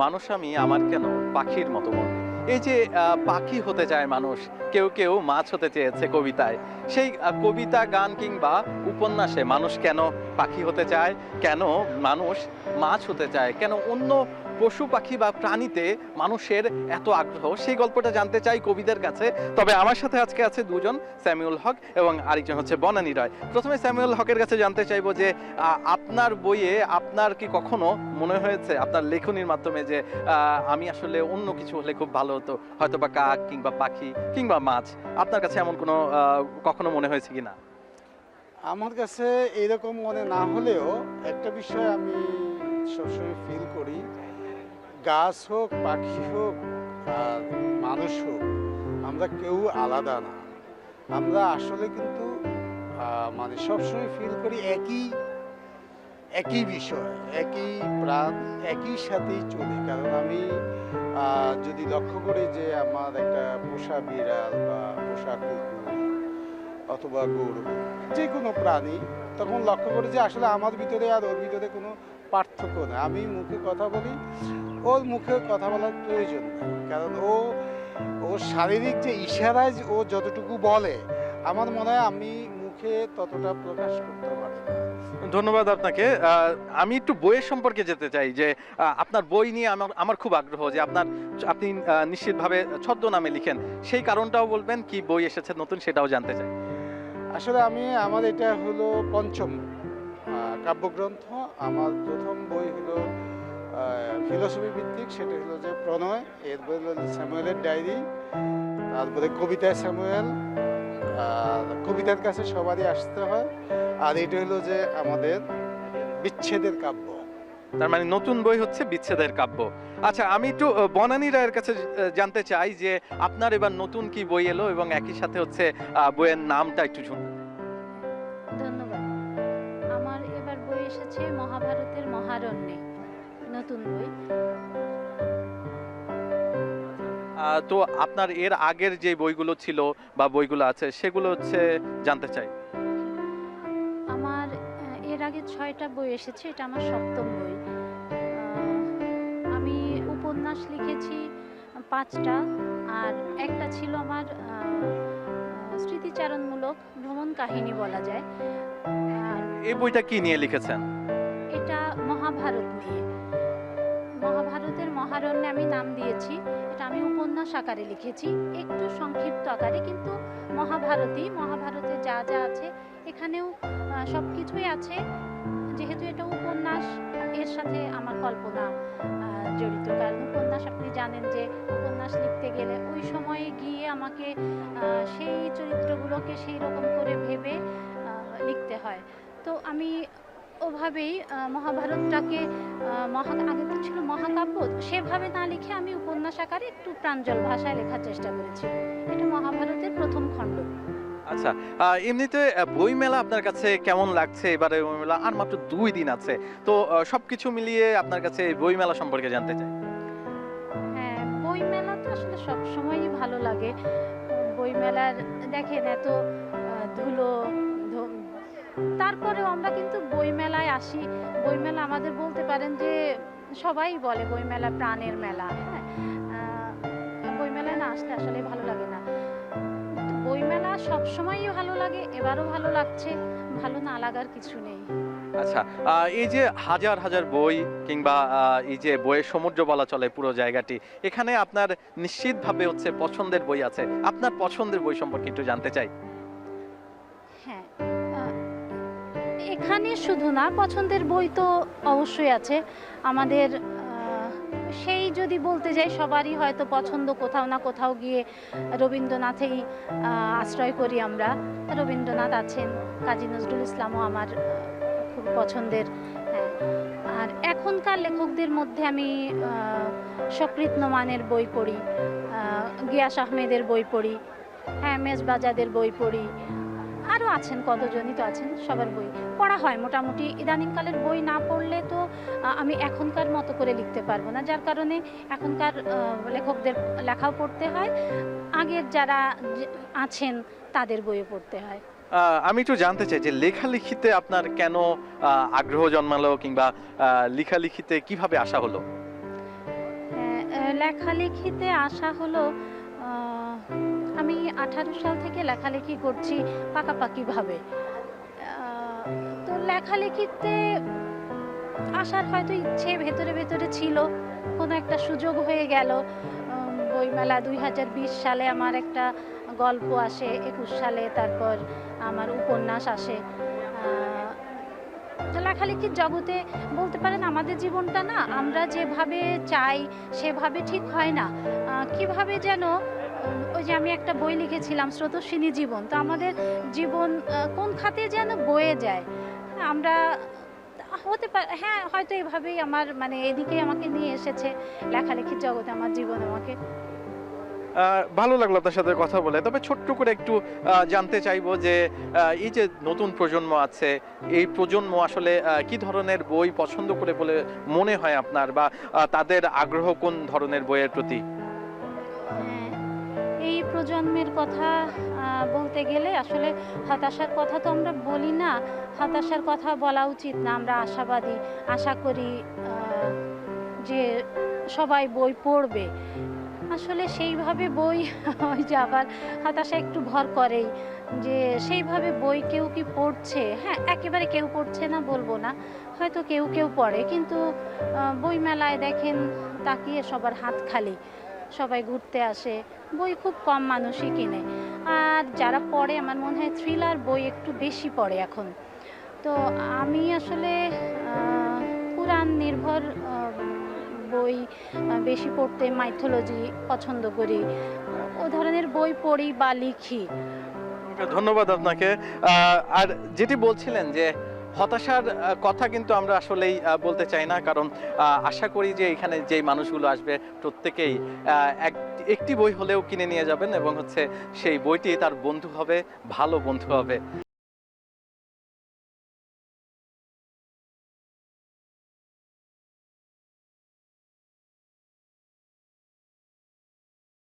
মানুষ আমি আমার কেন পাখির মতো মন। এই যে পাখি হতে চায় মানুষ, কেউ কেউ মাছ হতে চেয়েছে কবিতায়। সেই কবিতা, গান কিংবা উপন্যাসে মানুষ কেন পাখি হতে চায়, কেন মানুষ মাছ হতে চায়, কেন অন্য পশু পাখি বা প্রাণীতে মানুষের এত আগ্রহ, সেই গল্পটা জানতে চাই কবিদের কাছে। তবে আমার সাথে আজকে আছে দুজন, স্যামুয়েল হক এবং আরেকজন হচ্ছে বনানী রায়। প্রথমে স্যামুয়েল হকের কাছে জানতে চাইবো যে আপনার বইয়ে আপনার কি কখনো মনে হয়েছে আপনার লেখনীর মাধ্যমে যে আমি আসলে অন্য কিছু হলে খুব ভালো হতো, হয়তো বা কাক কিংবা পাখি কিংবা মাছ? আপনার কাছে এমন কোনো কখনো মনে হয়েছে কিনা? আমার কাছে এরকম মনে না হলেও একটা বিষয় আমি সবসময় ফিল করি, গাছ হোক, পাখি হোক আর মানুষ হোক, আমরা কেউ আলাদা না। আমরা আসলে কিন্তু মানে সবসময় ফিল করি একই একই বিষয়, একই প্রাণ, একই সাথেই চলে। কারণ আমি যদি লক্ষ্য করি যে আমার একটা পোষা বিড়াল বা পোষা কুকুর অথবা গরু, যে কোনো প্রাণী, তখন লক্ষ্য করি যে আসলে আমার ভিতরে আর ওর ভিতরে কোনো পার্থক্য নেই। আমি মুখে কথা বলি, ওর মুখে কথা বলার প্রয়োজন নেই। কারণ ও শারীরিক যে ইশারায় ও যতটুকু বলে, আমার মনে হয় আমি মুখে ততটা প্রকাশ করতে পারি না। ধন্যবাদ আপনাকে। আমি একটু বইয়ের সম্পর্কে যেতে চাই যে আপনার বই নিয়ে আমার আমার খুব আগ্রহ যে আপনি নিশ্চিতভাবে ছদ্মনামে লিখেন, সেই কারণটাও বলবেন, কি বই এসেছে নতুন সেটাও জানতে চাই। আসলে আমার এটা হলো পঞ্চম কাব্যগ্রন্থ। আমার প্রথম বই হলো ফিলোসফি ভিত্তিক, সেটা হলো যে প্রণয়। এর বই হলো স্যামুয়েলের ডায়েরি। তারপরে কবিতায় স্যামুয়েল, আর কবিতার কাছে সবারই আসতে হয়। আর এটা হলো যে আমাদের বিচ্ছেদের কাব্য। তার মানে নতুন বই হচ্ছে বিচ্ছেদের কাব্য। আচ্ছা, আমি একটু বনানী রায়ের কাছে জানতে চাই যে আপনার এবার নতুন কি বই এলো এবং একই সাথে হচ্ছে বইয়ের নামটা একটু শুনুন। ধন্যবাদ। আমার এবার বই এসেছে মহাভারতের মহারণ্যে, নতুন বই। তো আপনার এর আগের যে বইগুলো ছিল বা বইগুলো আছে সেগুলো হচ্ছে জানতে চাই। আমার এর আগে 6টা বই এসেছে, এটা আমার 7ম বই। আমি উপন্যাস লিখেছি 5টা, আর একটা ছিল আমার স্মৃতিচারণমূলক ভ্রমণ কাহিনী বলা যায়। আর এই বইটা কি নিয়ে লিখেছেন? এটা মহাভারত নিয়ে, মহাভারতের মহারণ্যে আমি নাম দিয়েছি। এটা আমি উপন্যাস আকারে লিখেছি, একটু সংক্ষিপ্ত আকারে, কিন্তু মহাভারতে যা যা আছে এখানেও সব কিছুই আছে। যেহেতু এটা উপন্যাস, এর সাথে আমার কল্পনা জড়িত। কারণ উপন্যাস, আপনি জানেন যে উপন্যাস লিখতে গেলে ওই সময়ে গিয়ে আমাকে সেই চরিত্রগুলোকে সেই রকম করে ভেবে লিখতে হয়। তো আমি ওভাবেই মহাভারতটাকে আগে তো ছিল মহাকাব্য, সেভাবে না লিখে আমি উপন্যাস আকারে একটু প্রাঞ্জল ভাষায় লেখার চেষ্টা করেছি। এটা মহাভারতের প্রথম খণ্ড। আচ্ছা, এমনিতে বই মেলা আপনার কাছে কেমন লাগছে? এবারে বই মেলা আর মাত্র 2 দিন আছে, তো সবকিছু মিলিয়ে আপনার কাছে বই মেলা সম্পর্কে জানতে চাই। হ্যাঁ, বই মেলা তো আসলে সবসময়ই ভালো লাগে। বই মেলার দেখেন এত ধুলো, তারপরেও আমরা কিন্তু বই মেলায় আসি। বই মেলা আমাদের বলতে পারেন যে সবাই বলে বই মেলা প্রাণের মেলা। হ্যাঁ, বই মেলায় না আসলে আসলে ভালো লাগে না। বই মেলা সবসময়ই ভালো লাগে, এবারও ভালো লাগছে, ভালো না লাগার কিছু নেই। আচ্ছা, এই যে হাজার হাজার বই কিংবা এই যে বইয়ের সমুদ্র বলা চলে পুরো জায়গাটি, এখানে আপনার নিশ্চিতভাবে হচ্ছে পছন্দের বই আছে। আপনার পছন্দের বই সম্পর্কে একটু জানতে চাই। হ্যাঁ, এখানে শুধু না, পছন্দের বই তো অবশ্যই আছে আমাদের। সেই যদি বলতে যাই, সবারই হয়তো পছন্দ কোথাও না কোথাও গিয়ে রবীন্দ্রনাথেই আশ্রয় করি আমরা। রবীন্দ্রনাথ আছেন, কাজী নজরুল ইসলামও আমার খুব পছন্দের। হ্যাঁ, আর এখনকার লেখকদের মধ্যে আমি সকৃত নোমানের বই পড়ি, গিয়াস আহমেদের বই পড়ি, হ্যাঁ, মেজবাজাদের বই পড়ি, আরও আছেন কতজনই তো আছেন, সবার বই পড়া হয় মোটামুটি। ইদানিংকালের বই না পড়লে তো আমি এখনকার মতো করে লিখতে পারবো না, যার কারণে এখনকার লেখকদের লেখাও পড়তে হয়, আগের যারা আছেন তাদের বইও পড়তে হয়। আমি একটু জানতে চাই যে লেখালেখিতে আপনার কেন আগ্রহ জন্মালো কিংবা লেখালেখিতে কিভাবে আসা হলো? লেখালেখিতে আসা হলো আমি 18 সাল থেকে লেখালেখি করছি পাকাপাকিভাবে। তো লেখালেখিতে আসার হয়তো ইচ্ছে ভেতরে ভেতরে ছিল, কোনো একটা সুযোগ হয়ে গেল। বইমেলা 2020 সালে আমার একটা গল্প আসে, 21 সালে তারপর আমার উপন্যাস আসে। লেখালেখির জগতে বলতে পারেন আমাদের জীবনটা না আমরা যেভাবে চাই সেভাবে ঠিক হয় না। কিভাবে যেন ওই যে আমি একটা বই লিখেছিলাম স্রোতস্বিনী জীবন, তো আমাদের জীবন কোন খাতে যেন বয়ে যায়। আমরা হতে পারে হ্যাঁ হয়তো এভাবেই আমার মানে এদিকে আমাকে নিয়ে এসেছে লেখালেখির জগতে আমার জীবন আমাকে। ভালো লাগলো আপনার সাথে কথা বলে। তবে ছোট্ট করে একটু জানতে চাইবো যে এই যে নতুন প্রজন্ম আছে, এই প্রজন্ম আসলে কি ধরনের বই পছন্দ করে বলে মনে হয় আপনার, বা তাদের আগ্রহ কোন ধরনের বইয়ের প্রতি? এই প্রজন্মের কথা বলতে গেলে আসলে হতাশার কথা তো আমরা বলি না, হতাশার কথা বলা উচিত না। আমরা আশাবাদী, আশা করি যে সবাই বই পড়বে। আসলে সেইভাবে বই ওই যে আবার হতাশা একটু ভর করেই যে সেইভাবে বই কেউ কি পড়ছে। হ্যাঁ, একেবারে কেউ পড়ছে না বলবো না, হয়তো কেউ কেউ পড়ে, কিন্তু বইমেলায় দেখেন তাকিয়ে সবার হাত খালি, সবাই ঘুরতে আসে, বই খুব কম মানুষই কিনে। আর যারা পড়ে আমার মনে হয় থ্রিলার বই একটু বেশি পড়ে এখন। তো আমি আসলে পুরাণ নির্ভর বই বেশি পড়তে, মাইথোলজি পছন্দ করি, ও ধরনের বই পড়ি বা লিখি। ধন্যবাদ আপনাকে। আর যেটি বলছিলেন যে হতাশার কথা কিন্তু আমরা আসলেই বলতে চাই না, কারণ আশা করি যে এখানে যেই মানুষগুলো আসবে প্রত্যেকেই একটি বই হলেও কিনে নিয়ে যাবেন এবং হচ্ছে সেই বইটি তার বন্ধু হবে, ভালো বন্ধু হবে।